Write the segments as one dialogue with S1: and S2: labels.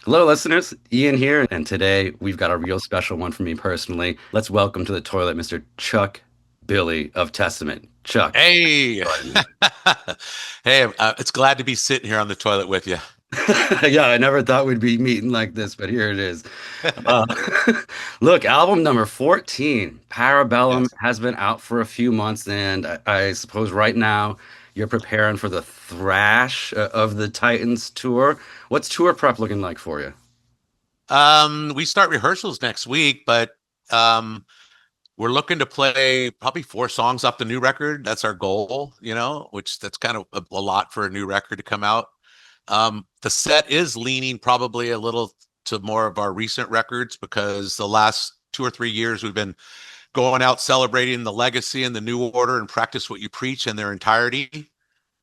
S1: Hello, listeners. Ian here, and today we've got a real special one for me personally. Let's welcome to the toilet Mr. Chuck Billy of Testament. Chuck.
S2: Hey,
S1: Join me.
S2: hey, it's glad to be sitting here on the toilet with you.
S1: Yeah, I never thought we'd be meeting like this, but here it is. Uh, Look, album number 14, Parabellum,
S2: Yes.
S1: has been out for a few months, and I suppose right now you're preparing for the Thrash of the Titans tour. What's tour prep looking like for you?
S2: We start rehearsals next week, but um, we're looking to play probably 4 songs off the new record. That's our goal, which that's kind of a lot for a new record to come out. The set is leaning probably a little to more of our recent records because the last 2 or 3 years we've been going out celebrating the legacy and the new order and practice what you preach in their entirety.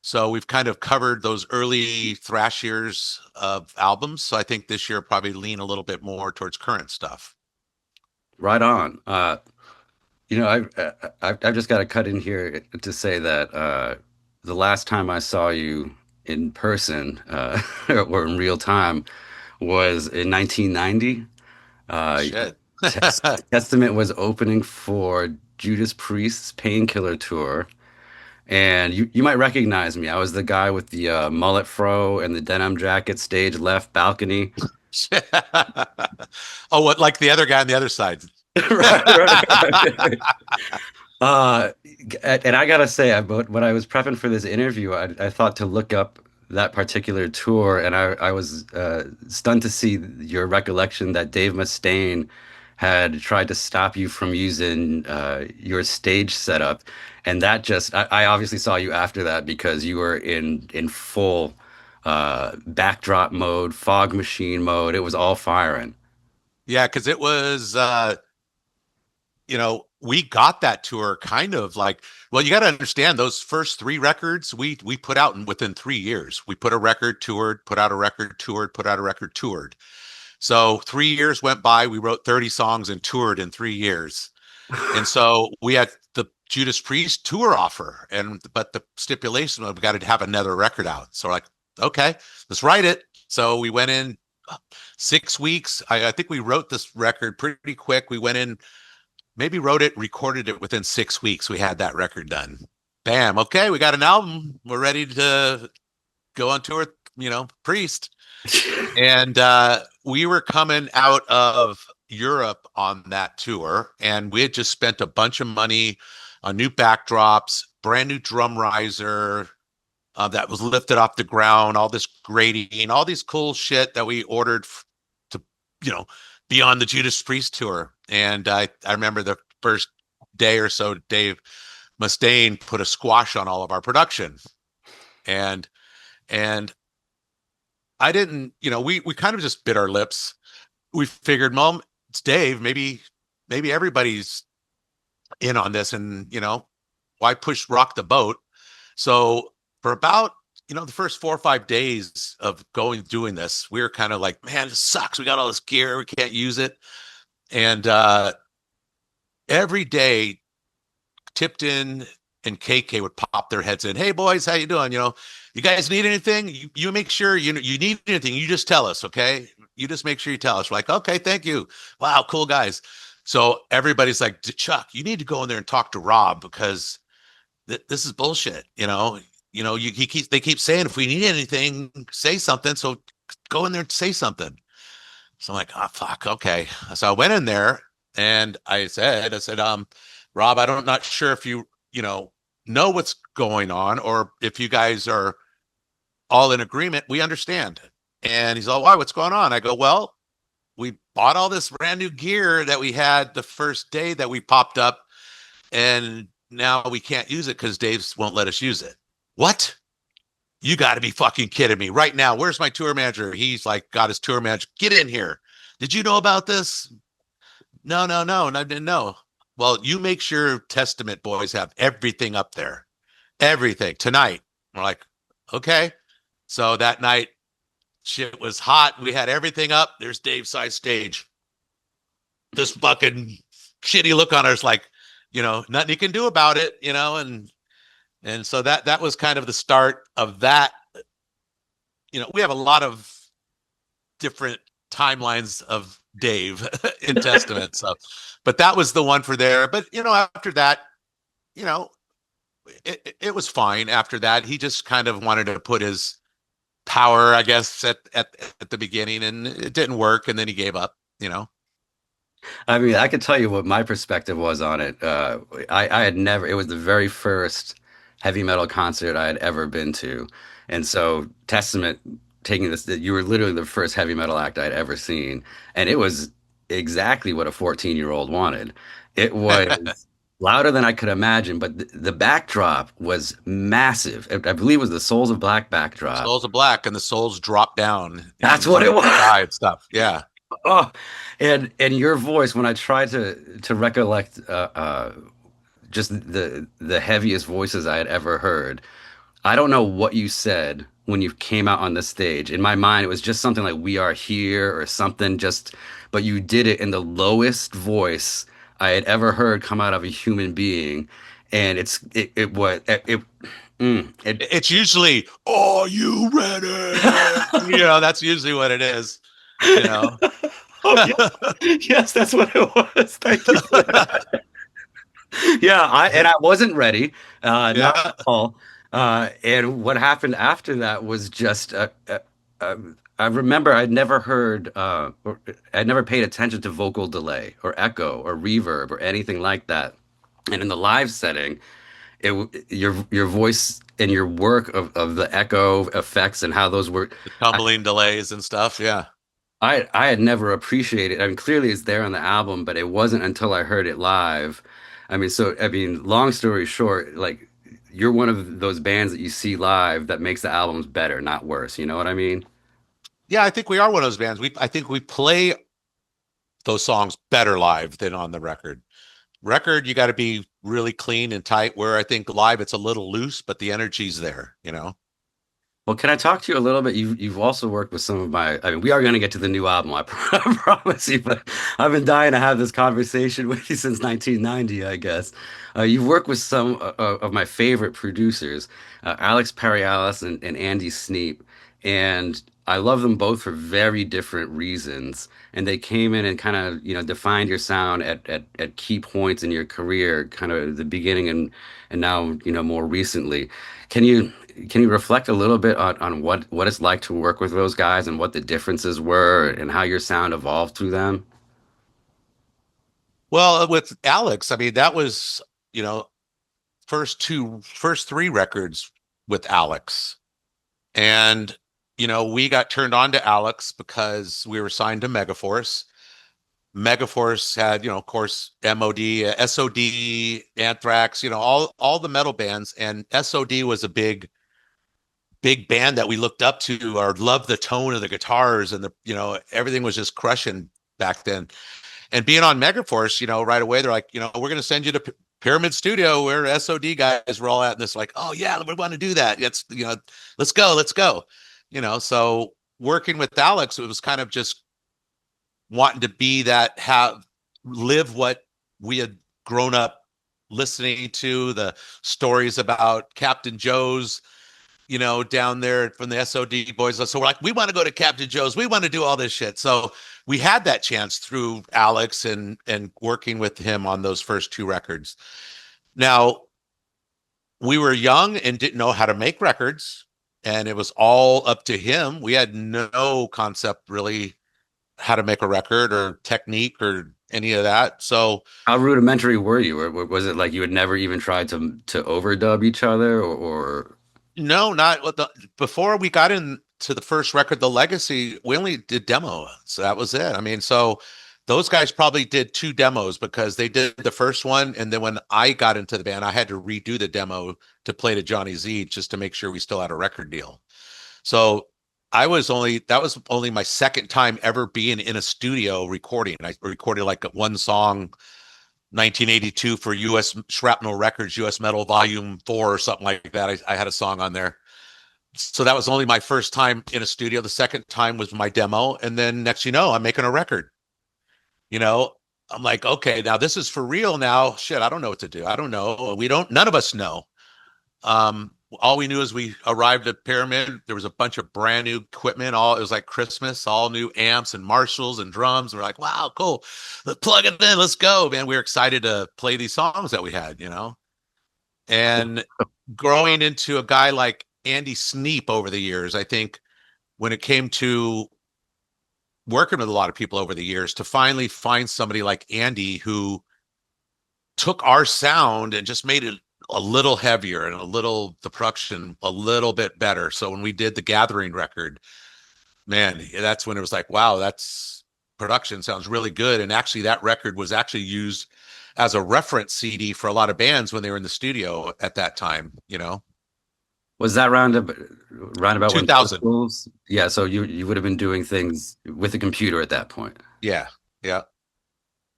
S2: So we've kind of covered those early thrash years of albums. So I think this year probably lean a little bit more towards current stuff.
S1: Right on. I've just got to cut in here to say that the last time I saw you in person or in real time was in 1990. Uh,
S2: Shit.
S1: Testament was opening for Judas Priest's Painkiller tour, and you might recognize me. I was the guy with the mullet fro and the denim jacket, stage left balcony.
S2: Oh, what, like the other guy on the other side?
S1: Right, right. Uh, and I gotta say, but when I was prepping for this interview, I thought to look up that particular tour, and I was stunned to see your recollection that Dave Mustaine had tried to stop you from using your stage setup, and that just I obviously saw you after that because you were in full backdrop mode, fog machine mode. It was all firing.
S2: Yeah, because it was we got that tour kind of like, well, you got to understand those first 3 records we put out within 3 years. We put a record, toured, put out a record, toured, put out a record, toured. So 3 years went by. We wrote 30 songs and toured in 3 years. And so we had the Judas Priest tour offer, but the stipulation was we got to have another record out. So we're like, okay, let's write it. So we went in 6 weeks. I think we wrote this record pretty quick. We went in, maybe wrote it, recorded it within 6 weeks. We had that record done. Bam. Okay, we got an album. We're ready to go on tour. Priest. And we were coming out of Europe on that tour, and we had just spent a bunch of money on new backdrops, brand new drum riser that was lifted off the ground, all this grading, all these cool shit that we ordered to, you know, be on the Judas Priest tour. And I remember the first day or so, Dave Mustaine put a squash on all of our production, and and I didn't, we kind of just bit our lips. We figured, Mom, it's Dave. Maybe everybody's in on this, and why push rock the boat? So for about the first 4 or 5 days of doing this, we were kind of like, man, this sucks. We got all this gear, we can't use it, and every day Tipton and KK would pop their heads in. Hey boys, how you doing? You guys need anything? You make sure you need anything. You just tell us, okay? You just make sure you tell us. We're like, okay, thank you. Wow, cool guys. So everybody's like, Chuck, you need to go in there and talk to Rob because this is bullshit. They keep saying if we need anything, say something. So go in there and say something. So I'm like, oh fuck, okay. So I went in there and I said, Rob, I'm not sure if you know what's going on or if you guys are all in agreement. We understand. And he's all, why, what's going on? I go, well, we bought all this brand new gear that we had the first day that we popped up, and now we can't use it because Dave won't let us use it. What? You got to be fucking kidding me right now. Where's my tour manager? He's like, got his tour manager. Get in here. Did you know about this? No, no, no. And I didn't know. Well, you make sure Testament boys have everything up there. Everything tonight. We're like, okay. So that night, shit was hot. We had everything up. There's Dave's side stage. This fucking shitty look on us, like, nothing you can do about it, and so that was kind of the start of that. We have a lot of different timelines of Dave in Testament. So, but that was the one for there. But after that, you know, it was fine. After that, he just kind of wanted to put his power, I guess, at the beginning, and it didn't work. And then he gave up. You know.
S1: I mean, I could tell you what my perspective was on it. I had never, it was the very first heavy metal concert I had ever been to. And so, Testament taking this, you were literally the first heavy metal act I'd ever seen. And it was exactly what a 14-year-old wanted. It was louder than I could imagine, but the backdrop was massive. I believe it was the Souls of Black backdrop.
S2: Souls of Black and the souls drop down
S1: That's
S2: from
S1: what it
S2: the
S1: was.
S2: sky and stuff. Yeah.
S1: Oh, and your voice when I tried to recollect just the heaviest voices I had ever heard. I don't know what you said when you came out on the stage. In my mind, it was just something like "We are here" or something. Just, but you did it in the lowest voice I had ever heard come out of a human being, and it was it.
S2: It's usually, "Are you ready?" That's usually what it is. You know.
S1: Oh yes, yes, that's what it was. Thank you for that. Yeah, I wasn't ready, not
S2: Yeah.
S1: at all. And what happened after that was just uh, I remember I'd never paid attention to vocal delay or echo or reverb or anything like that. And in the live setting, your voice and your work of the echo effects and how those were.
S2: The tumbling delays and stuff. Yeah.
S1: I had never appreciated. I mean, clearly it's there on the album, but it wasn't until I heard it live. I mean, long story short, like you're one of those bands that you see live that makes the albums better, not worse. You know what I mean?
S2: Yeah, I think we are one of those bands. I think we play those songs better live than on the record. Record, you got to be really clean and tight. Where I think live, it's a little loose, but the energy's there.
S1: Well, can I talk to you a little bit? You've also worked with some of my. I mean, we are going to get to the new album, I promise you. But I've been dying to have this conversation with you since 1990, I guess. You've worked with some of my favorite producers, Alex Perialis and Andy Sneap, and I love them both for very different reasons. And they came in and kind of, defined your sound at key points in your career, kind of the beginning and now, more recently. Can you? Can you reflect a little bit on what it's like to work with those guys and what the differences were and how your sound evolved through them?
S2: Well, with Alex, I mean, that was, you know, first three records with Alex. And, we got turned on to Alex because we were signed to Megaforce. Megaforce had, of course, MOD, SOD, Anthrax, all the metal bands. And SOD was a big band that we looked up to or loved the tone of the guitars and everything was just crushing back then. And being on Megaforce, right away they're like, we're going to send you to Pyramid Studio where SOD guys were all at, and it's like, oh yeah, we want to do that. It's let's go. So working with Alex, it was kind of just wanting to be that, have live what we had grown up listening to, the stories about Captain Joe's, down there from the SOD boys. So we're like, we want to go to Captain Joe's. We want to do all this shit. So we had that chance through Alex and working with him on those first two records. Now, we were young and didn't know how to make records, and it was all up to him. We had no concept really how to make a record or technique or any of that. So
S1: How rudimentary were you? Or was it like you had never even tried to overdub each other or
S2: no, not before we got into the first record, The Legacy, we only did demo. So that was it. I mean, so those guys probably did two demos because they did the first one. And then when I got into the band, I had to redo the demo to play to Johnny Z just to make sure we still had a record deal. So that was only my second time ever being in a studio recording. I recorded like one song 1982 for US Shrapnel Records, US Metal Volume 4 or something like that. I had a song on there. So that was only my first time in a studio. The second time was my demo. And then next, I'm making a record. I'm like, okay, now this is for real now. Shit, I don't know what to do. I don't know. None of us know. all we knew is we arrived at Pyramid. There was a bunch of brand new equipment. All it was like Christmas, all new amps and Marshalls and drums. We're like, wow, cool. Let's plug it in. Let's go, man. We were excited to play these songs that we had, you know. And growing into a guy like Andy Sneap over the years, I think when it came to working with a lot of people over the years, to finally find somebody like Andy who took our sound and just made it a little heavier and a little the production a little bit better. So when we did the Gathering record, man, that's when it was like, wow, that's production sounds really good. And actually, that record was actually used as a reference CD for a lot of bands when they were in the studio at that time. You know,
S1: Was that roundabout when Pro
S2: 2000.
S1: Tools? Yeah, so you would have been doing things with a computer at that point.
S2: Yeah, yeah.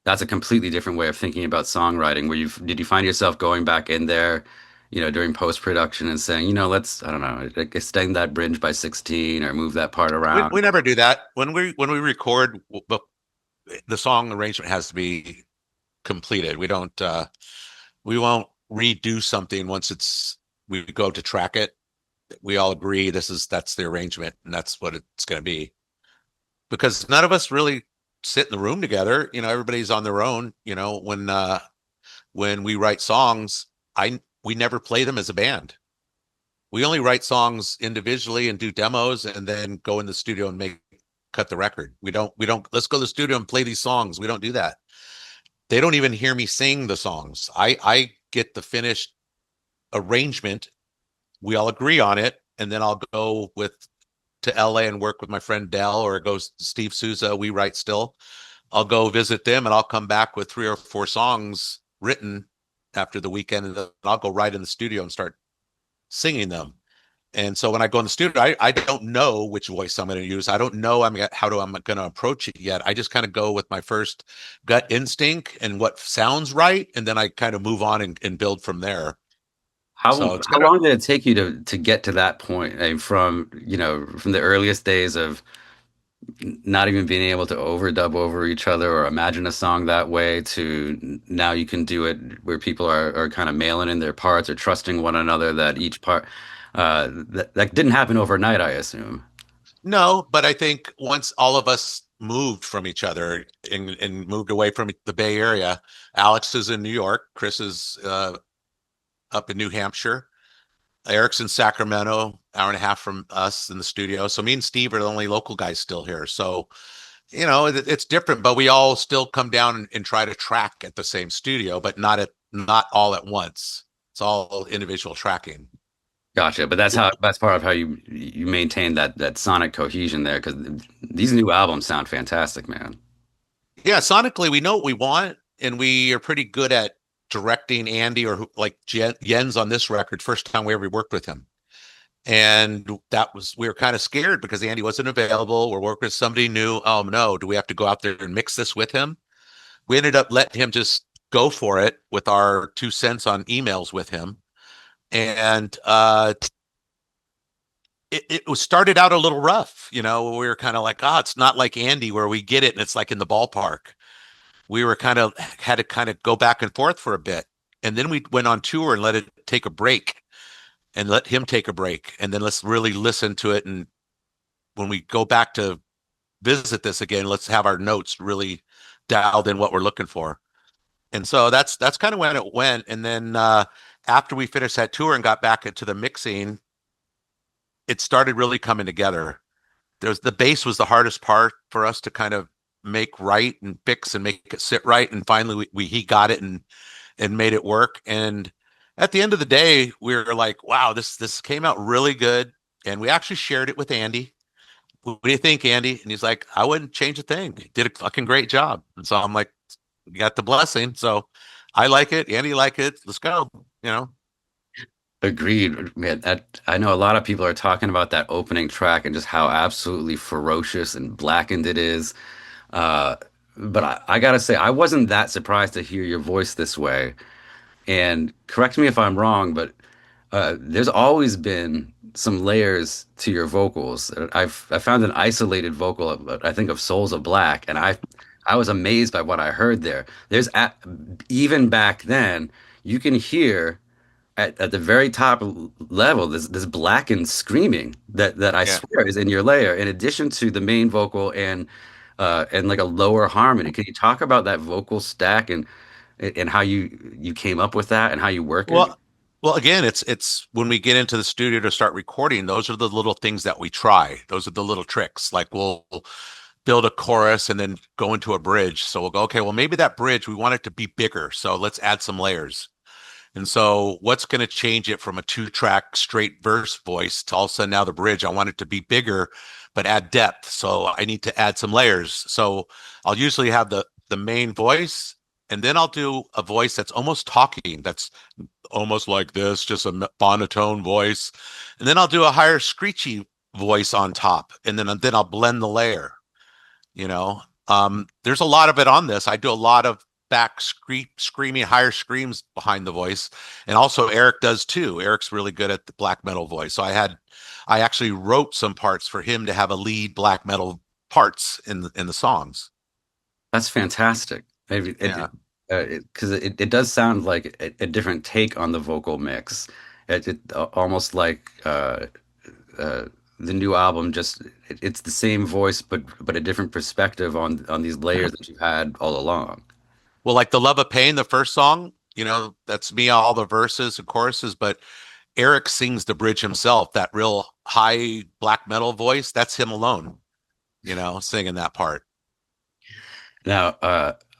S1: That's a completely different way of thinking about songwriting. Did you find yourself going back in there, during post production and saying, let's, I don't know, like extend that bridge by 16 or move that part around?
S2: We never do that when we record. The song arrangement has to be completed. We won't redo something once we go to track it. We all agree that's the arrangement and that's what it's going to be, because none of us really sit in the room together. You know, everybody's on their own. You know, when we write songs, we never play them as a band. We only write songs individually and do demos and then go in the studio and cut the record. We don't let's go to the studio and play these songs. We don't do that. They don't even hear me sing the songs. I get the finished arrangement. We all agree on it, and then I'll go to LA and work with my friend Dell, or it goes Steve Souza. We write still. I'll go visit them, and I'll come back with 3 or 4 songs written after the weekend, and then I'll go right in the studio and start singing them. And so when I go in the studio, I don't know which voice I'm going to use. I don't know I'm going to approach it yet. I just kind of go with my first gut instinct and what sounds right, and then I kind of move on and build from there. So it's
S1: How
S2: kind of
S1: long did it take you to get to that point? I mean, from the earliest days of not even being able to overdub over each other or imagine a song that way to now you can do it where people are kind of mailing in their parts or trusting one another that each part that didn't happen overnight, I assume.
S2: no, but I think once all of us moved from each other and moved away from the Bay Area, Alex is in New York, Chris is up in New Hampshire. Eric's in Sacramento, hour and a half from us in the studio. So me and Steve are the only local guys still here. So, you know, it's different, but we all still come down and try to track at the same studio, but not all at once. It's all individual tracking.
S1: Gotcha, but that's part of how you maintain that sonic cohesion there because these new albums sound fantastic, man.
S2: Yeah, sonically, we know what we want, and we are pretty good at directing Andy or like Jens on this record. First time we ever worked with him. And we were kind of scared because Andy wasn't available. We're working with somebody new. Oh no, do we have to go out there and mix this with him? We ended up letting him just go for it with our 2 cents on emails with him. And it was started out a little rough. You know, we were kind of like, it's not like Andy where we get it and it's like in the ballpark. We were had to kind of go back and forth for a bit. And then we went on tour and let it take a break and let him take a break. And then let's really listen to it. And when we go back to visit this again, let's have our notes really dialed in what we're looking for. And so that's kind of when it went. And then after we finished that tour and got back into the mixing, it started really coming together. The bass was the hardest part for us to kind of make right and fix and make it sit right. And finally he got it and made it work. And at the end of the day, we were like, wow, this came out really good. And we actually shared it with Andy. What do you think, Andy? And he's like, I wouldn't change a thing. He did a fucking great job. And so I'm like, you got the blessing. So I like it. Andy like it. Let's go. You know?
S1: Agreed, man. I know a lot of people are talking about that opening track and just how absolutely ferocious and blackened it is. Uh, but I gotta say, I wasn't that surprised to hear your voice this way. And correct me if I'm wrong, but there's always been some layers to your vocals. I found an isolated vocal, I think, of Souls of Black, and I was amazed by what I heard there. Even back then, you can hear at the very top level, this blackened screaming that I
S2: Yeah.
S1: swear is in your layer, in addition to the main vocal and like a lower harmony. Can you talk about that vocal stack and how you came up with that and how you work it?
S2: Well, well, again, it's when we get into the studio to start recording, those are the little things that we try. Those are the little tricks. Like we'll build a chorus and then go into a bridge. So we'll go, okay, well, maybe that bridge, we want it to be bigger. So let's add some layers. And so what's going to change it from a two-track straight verse voice to all of a sudden now the bridge, I want it to be bigger, but add depth. So I need to add some layers. So I'll usually have the main voice, and then I'll do a voice that's almost talking, that's almost like this, just a monotone voice. And then I'll do a higher screechy voice on top. And then I'll blend the layer, you know. There's a lot of it on this. I do a lot of screaming, higher screams behind the voice. And also Eric does too. Eric's really good at the black metal voice. So I actually wrote some parts for him to have a lead black metal parts in the songs.
S1: That's fantastic. Maybe
S2: Yeah.
S1: because it does sound like a different take on the vocal mix. Almost like uh, the new album, just it's the same voice, but a different perspective on these layers that you've had all along.
S2: Well, like the Love of Pain, the first song, that's me, all the verses and choruses, but Eric sings the bridge himself, that real high black metal voice. That's him alone, singing that part.
S1: Now,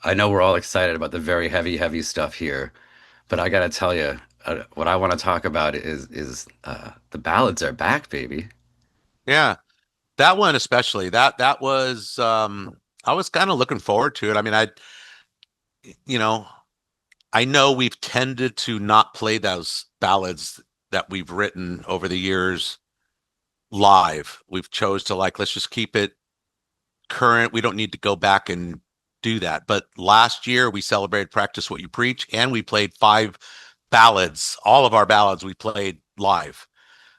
S1: I know we're all excited about the very heavy stuff here, but I gotta tell you, what I want to talk about is the ballads are back, baby.
S2: Yeah. That one especially, that was I was kind of looking forward to it. I mean, you know, I know we've tended to not play those ballads that we've written over the years live. We've chose to like, let's just keep it current. We don't need to go back and do that. But last year we celebrated Practice What You Preach, and we played 5 ballads. All of our ballads we played live.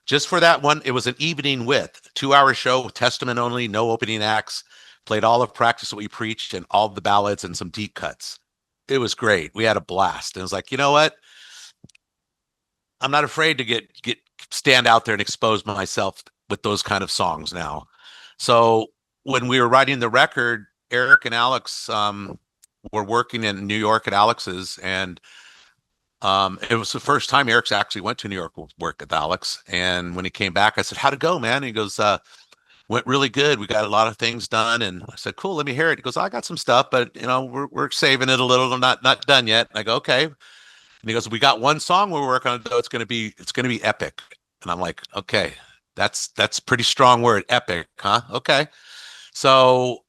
S2: Just for that one, it was an evening with 2 hour show, Testament only, no opening acts. Played all of Practice What We Preached and all of the ballads and some deep cuts. It was great. We had a blast. And it was like, you know what? I'm not afraid to get stand out there and expose myself with those kind of songs now. So when we were writing the record, Eric and Alex were working in New York at Alex's, and it was the first time Eric's actually went to New York work with Alex. And when he came back, I said, "How'd it go, man?" And he goes, "Went really good. We got a lot of things done." And I said, "Cool, let me hear it." He goes, "I got some stuff, but we're saving it a little. I'm not done yet." And I go, "Okay." And he goes, "We got one song we're working on, though. It's gonna be epic." And I'm like, "Okay, that's pretty strong word, epic, huh? Okay." So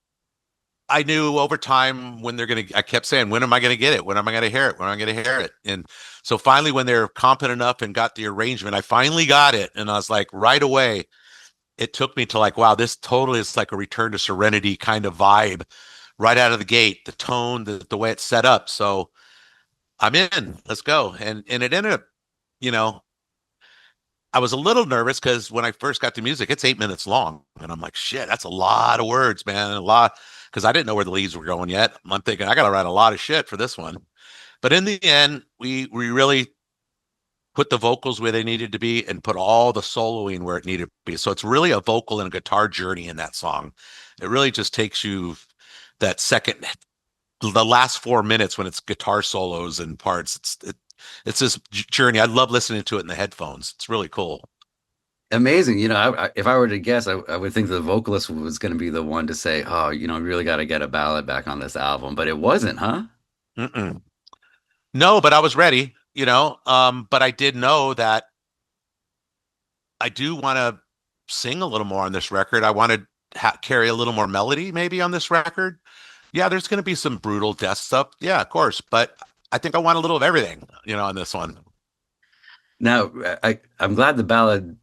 S2: I knew over time when I kept saying, when am I going to get it? When am I going to hear it? When am I going to hear it? And so finally, when they're competent enough and got the arrangement, I finally got it. And I was like, right away, it took me to like, wow, this totally is like a return to serenity kind of vibe right out of the gate, the tone, the way it's set up. So I'm in, let's go. And it ended up, you know, I was a little nervous because when I first got the music, it's 8 minutes long. And I'm like, shit, that's a lot of words, man. A lot, because I didn't know where the leads were going yet. I'm thinking, I got to write a lot of shit for this one. But in the end, we really put the vocals where they needed to be and put all the soloing where it needed to be. So it's really a vocal and a guitar journey in that song. It really just takes you that second, the last 4 minutes when it's guitar solos and parts. It's this journey. I love listening to it in the headphones. It's really cool.
S1: Amazing. If I were to guess, I would think the vocalist was going to be the one to say, "Oh, you really got to get a ballad back on this album," but it wasn't, huh?
S2: Mm-mm. No, but I was ready, but I did know that I do want to sing a little more on this record. I want to carry a little more melody maybe on this record. Yeah, there's going to be some brutal death stuff. Yeah, of course, but I think I want a little of everything, on this one.
S1: Now, I'm glad the ballad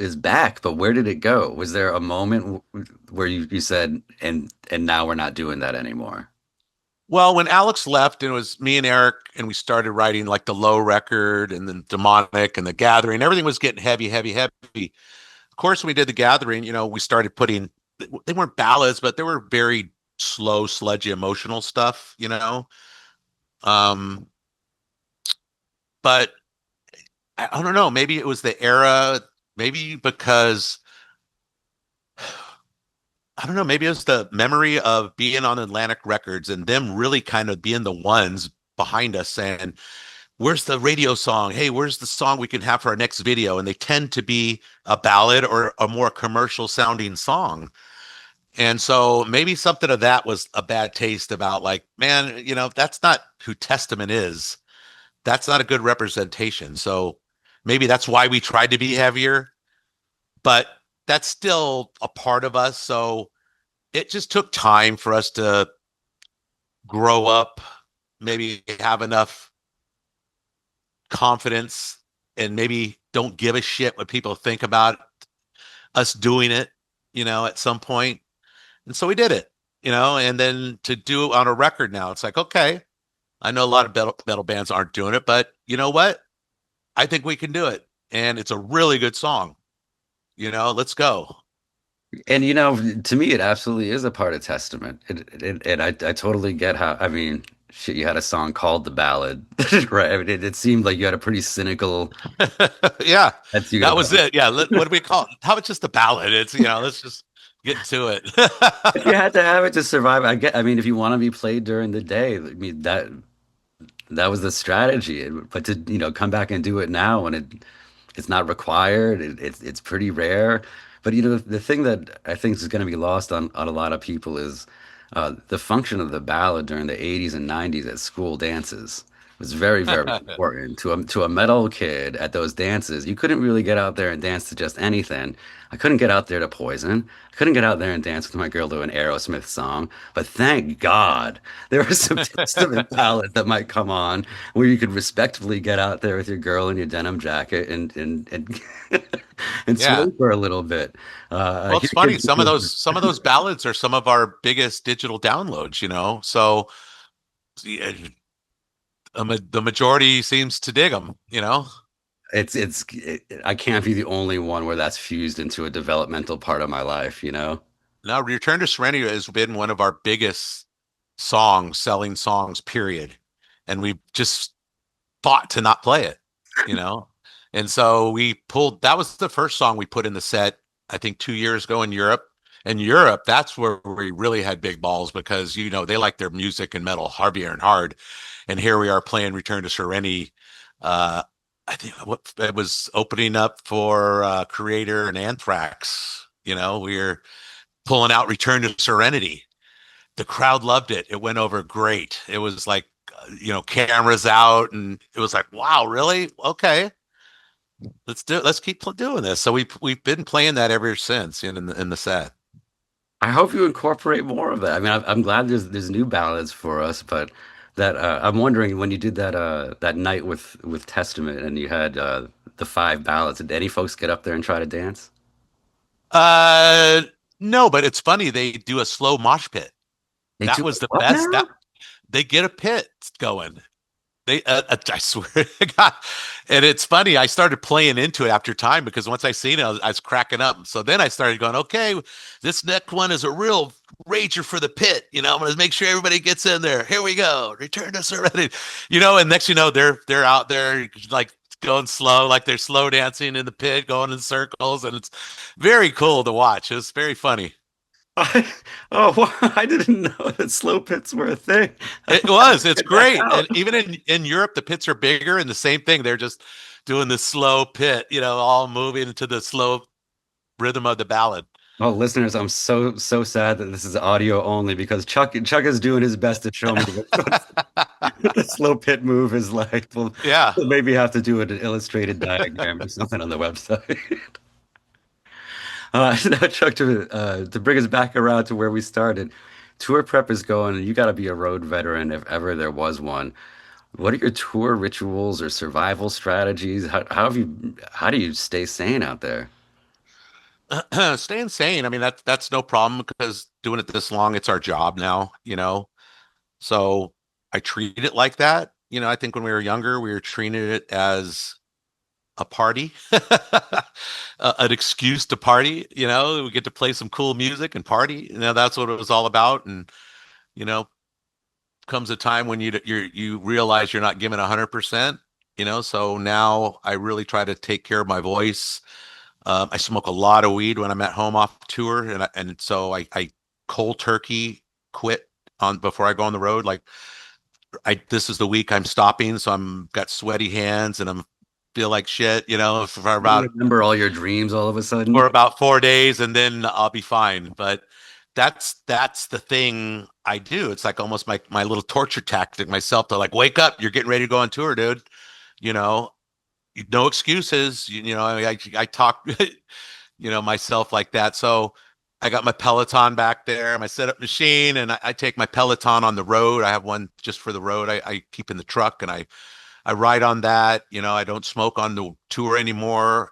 S1: is back, but where did it go? Was there a moment where you said, and now we're not doing that anymore?
S2: Well, when Alex left and it was me and Eric and we started writing like the Low record and then Demonic and the Gathering, everything was getting heavy, heavy, heavy. Of course, when we did the Gathering, we started putting, they weren't ballads, but they were very slow, sludgy, emotional stuff. Um, but I don't know, maybe it was the era, maybe because I don't know, maybe it was the memory of being on Atlantic Records and them really kind of being the ones behind us saying, where's the radio song? Hey, where's the song we can have for our next video? And they tend to be a ballad or a more commercial sounding song. And so maybe something of that was a bad taste about like, man, that's not who Testament is. That's not a good representation. So maybe that's why we tried to be heavier, but that's still a part of us. So it just took time for us to grow up, maybe have enough confidence, and maybe don't give a shit what people think about us doing it, at some point. And so we did it, and then to do it on a record now, it's like, okay, I know a lot of metal bands aren't doing it, but you know what? I think we can do it. And it's a really good song. Let's go.
S1: And to me, it absolutely is a part of Testament. And I totally get how. I mean, shit, you had a song called "The Ballad," right? I mean, it seemed like you had a pretty cynical
S2: Yeah,
S1: attitude
S2: that was
S1: about
S2: it. Yeah. What do we call it? How about just the ballad? It's, let's just get to it.
S1: if you had to have it to survive. I mean, if you want to be played during the day, I mean that was the strategy. But to come back and do it now when it's not required, it's pretty rare. But the thing that I think is going to be lost on a lot of people is the function of the ballad during the 80s and 90s at school dances was very, very important to a metal kid at those dances. You couldn't really get out there and dance to just anything. I couldn't get out there to Poison. I couldn't get out there and dance with my girl to an Aerosmith song. But thank God there were some Testament ballads that might come on where you could respectfully get out there with your girl in your denim jacket and and
S2: Yeah.
S1: swing for a little bit.
S2: Well,
S1: Here
S2: it's funny.
S1: comes
S2: Some of those ballads are some of our biggest digital downloads, So yeah, the majority seems to dig them.
S1: I can't be the only one where that's fused into a developmental part of my life.
S2: Now, Return to Serenity has been one of our biggest songs, selling songs, period. And we just fought to not play it, you know? And so that was the first song we put in the set, I think 2 years ago in Europe. In Europe, that's where we really had big balls because, they like their music and metal heavier and hard. And here we are playing Return to Serenity. Uh, I think what it was opening up for Creator and Anthrax. We're pulling out Return to Serenity. The crowd loved it. It went over great. It was like, cameras out, and it was like, wow, really? Okay, let's keep doing this. So we've been playing that ever since in the set.
S1: I hope you incorporate more of that. I mean, I'm glad there's new ballads for us, but that I'm wondering when you did that night with Testament and you had the five ballads. Did any folks get up there and try to dance?
S2: Uh, no, but it's funny. They do a slow mosh pit.
S1: They
S2: That
S1: do
S2: was the
S1: what
S2: best.
S1: now?
S2: That they get a pit going. I swear to God. And it's funny. I started playing into it after time because once I seen it, I was cracking up. So then I started going, okay, this next one is a real rager for the pit. I'm going to make sure everybody gets in there. Here we go. Return to Serenity. And next, they're out there like going slow, like they're slow dancing in the pit, going in circles. And it's very cool to watch. It's very funny.
S1: I, oh, I didn't know that slow pits were a thing. I
S2: It
S1: might have
S2: was.
S1: to
S2: It's
S1: check that
S2: great. And
S1: out.
S2: even in Europe, the pits are bigger and the same thing. They're just doing the slow pit, all moving into the slow rhythm of the ballad.
S1: Oh, listeners, I'm so sad that this is audio only because Chuck is doing his best to show me what the slow pit move is like.
S2: Yeah.
S1: We'll maybe have to do an illustrated diagram or something on the website. Now, Chuck, to bring us back around to where we started, tour prep is going, and you got to be a road veteran if ever there was one. What are your tour rituals or survival strategies? How do you stay sane out there?
S2: Staying sane. I mean, that's no problem because doing it this long, it's our job now. So I treat it like that. I think when we were younger, we were treating it as a party, an excuse to party. We get to play some cool music and party. That's what it was all about. And you know, comes a time when you realize you're not giving 100%. So now I really try to take care of my voice. I smoke a lot of weed when I'm at home off tour, and so I cold turkey quit on before I go on the road. Like this is the week I'm stopping, so I'm got sweaty hands and I'm feel like shit,
S1: You remember all your dreams all of a
S2: for
S1: sudden?
S2: about 4 days, and then I'll be fine. But that's the thing I do. It's like almost my little torture tactic myself to like wake up. You're getting ready to go on tour, dude. You know, no excuses. I talk, myself like that. So I got my Peloton back there, my setup machine, and I take my Peloton on the road. I have one just for the road. I keep in the truck and I ride on that. I don't smoke on the tour anymore.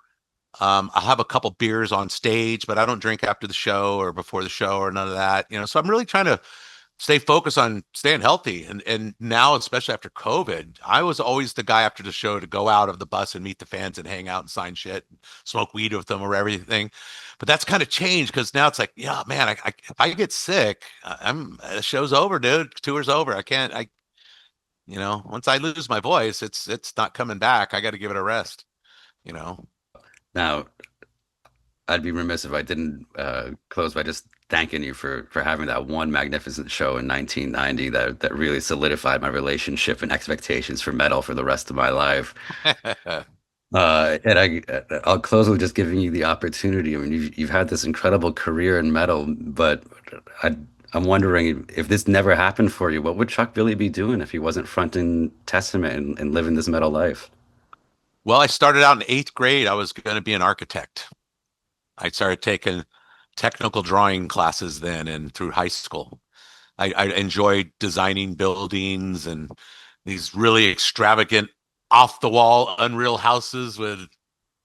S2: I'll have a couple beers on stage, but I don't drink after the show or before the show or none of that. So I'm really trying to stay focused on staying healthy. And now, especially after COVID, I was always the guy after the show to go out of the bus and meet the fans and hang out and sign shit, and smoke weed with them or everything. But that's kind of changed because now it's like, yeah, man, if I get sick, the show's over, dude. Tour's over. I can't. Once I lose my voice, it's not coming back. I got to give it a rest. You know.
S1: Now, I'd be remiss if I didn't close by just thanking you for having that one magnificent show in 1990 that really solidified my relationship and expectations for metal for the rest of my life. And I'll close with just giving you the opportunity. I mean, you've had this incredible career in metal, but I, I'm wondering if this never happened for you, what would Chuck Billy be doing if he wasn't fronting Testament and living this metal life?
S2: Well, I started out in eighth grade. I was going to be an architect. I started taking technical drawing classes then and through high school. I enjoyed designing buildings and these really extravagant, off the wall, unreal houses with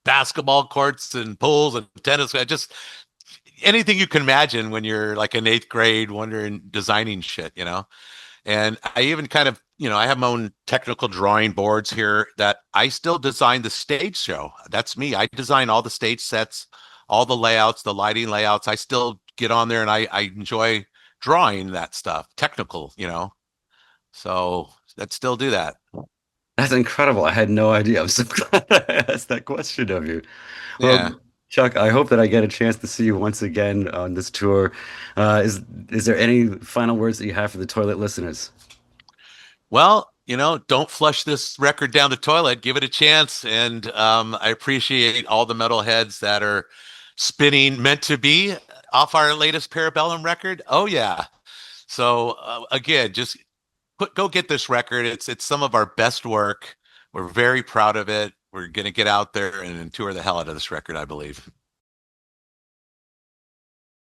S2: basketball courts and pools and tennis. Just anything you can imagine when you're like in eighth grade, wondering, designing shit. And I even kind of, I have my own technical drawing boards here that I still design the stage show. That's me. I design all the stage sets, all the layouts, the lighting layouts. I still get on there and I enjoy drawing that stuff, technical. So I'd still do that.
S1: That's incredible. I had no idea. I'm so glad I asked that question of you.
S2: Yeah.
S1: Well, Chuck, I hope that I get a chance to see you once again on this tour. Is there any final words that you have for the toilet listeners?
S2: Well, don't flush this record down the toilet. Give it a chance. And I appreciate all the metalheads that are spinning Meant to Be off our latest Parabellum record. Oh, yeah. So again, just go get this record. It's some of our best work. We're very proud of it. We're gonna get out there and tour the hell out of this record, I believe.